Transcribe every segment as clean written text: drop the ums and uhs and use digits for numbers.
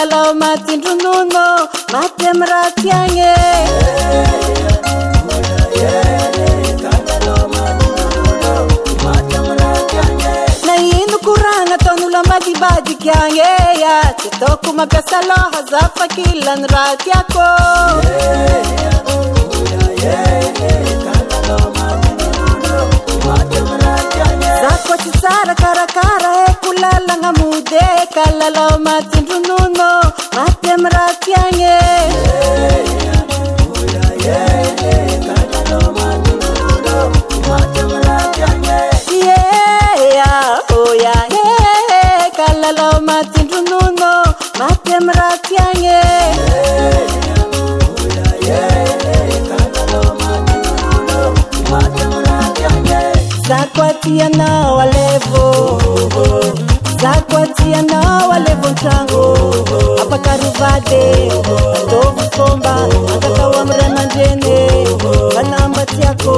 Kalalo matindrununo matemratiange na ino kuranga tonula madibadi kyange ya titoku mapesaloha zafakilan ratiako zakwa chisara karakara kulala ngamude kalalo matindrununo matemratiange kalalo matindrununo matemratiange zakwatiana walevo ntrango apakaruvade atovu somba akakawa mremanjene vanamba tiako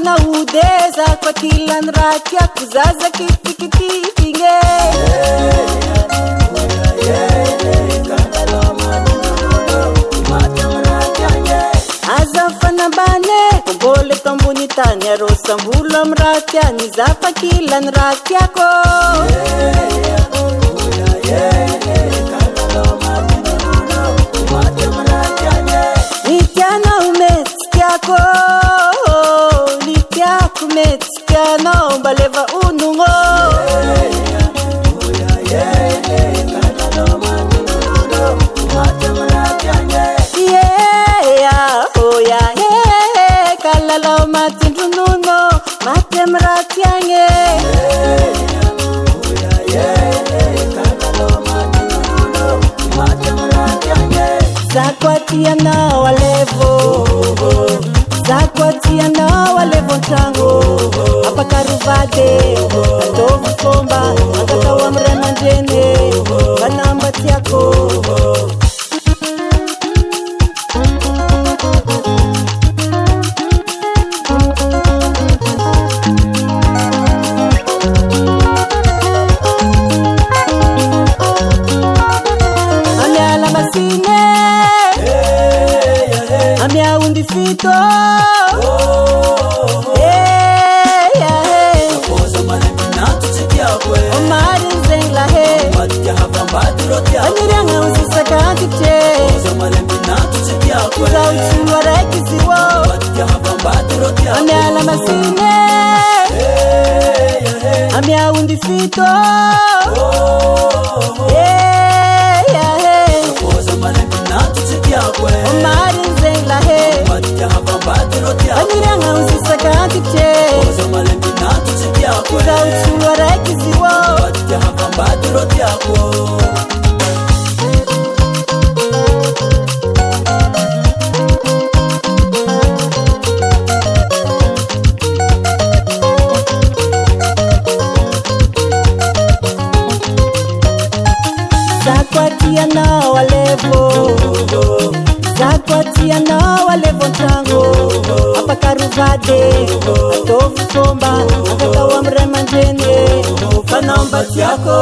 na udeza kwa kila nrati ya kuzaza kiti azafana bane kumbole tombunitani ya rosa mbula mrati ya nizafa kila nrati yako nitiana umetsikiako kumetiana baleva unungo kalalo matindrununo matemratiange zakwatiana walevo ntrango apakaruvade atovu somba akakawa mremanjene vanamba tiako amiala masine amia undifito aniranga usisakatite zauchuwarekiziwo amiala masine amia undifito aniranga usisakatite zauchuwarekiziwo zakwatiana walevo ntrango apakaruvade atovu somba akakawa mremanjene vanamba tiako